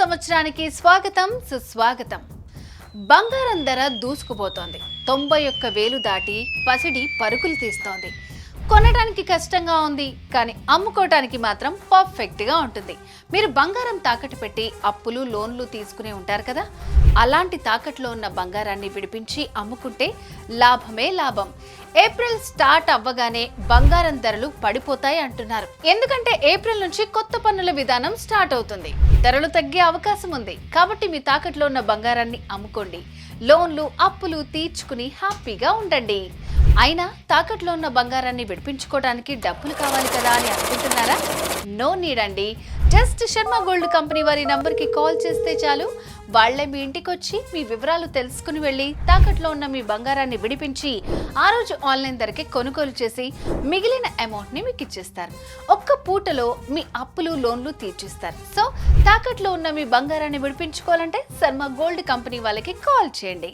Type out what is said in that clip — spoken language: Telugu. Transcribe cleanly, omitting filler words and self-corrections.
సంవత్సరానికి స్వాగతం సుస్వాగతం. బంగారం ధర దూసుకుపోతోంది. 91,000 దాటి పసిడి పరుగులు తీస్తోంది. కొనడానికి కష్టంగా ఉంది, కానీ అమ్ముకోవడానికి మాత్రం పర్ఫెక్ట్గా ఉంటుంది. మీరు బంగారం తాకట్టు పెట్టి అప్పులు లోన్లు తీసుకునే ఉంటారు కదా, అలాంటి తాకట్లో ఉన్న బంగారాన్ని విడిపించి అమ్ముకుంటే లాభమే లాభం. ఏప్రిల్ స్టార్ట్ అవ్వగానే బంగారం ధరలు పడిపోతాయి అంటున్నారు. ఎందుకంటే ఏప్రిల్ నుంచి కొత్త పన్నుల విధానం స్టార్ట్ అవుతుంది. ధరలు తగ్గే అవకాశం ఉంది. కాబట్టి మీ తాకట్లో ఉన్న బంగారాన్ని అమ్ముకోండి. లోన్లు అప్పులు తీర్చుకుని హ్యాపీగా ఉండండి. అయినా తాకట్లో ఉన్న బంగారాన్ని విడిపించుకోవడానికి డబ్బులు కావాలి కదా అని అనుకుంటున్నారా? నో నీడ్ అండి. జస్ట్ శర్మ గోల్డ్ కంపెనీ వారి నంబర్కి కాల్ చేస్తే చాలు. వాళ్లే మీ ఇంటికి వచ్చి మీ వివరాలు తెలుసుకుని వెళ్ళి తాకట్లో ఉన్న మీ బంగారాన్ని విడిపించి ఆ రోజు ఆన్లైన్ ధరకే కొనుగోలు చేసి మిగిలిన అమౌంట్ని మీకు ఇచ్చేస్తారు. ఒక్క పూటలో మీ అప్పులు లోన్లు తీర్చిస్తారు. సో తాకట్లో ఉన్న మీ బంగారాన్ని విడిపించుకోవాలంటే శర్మ గోల్డ్ కంపెనీ వాళ్ళకి కాల్ చేయండి.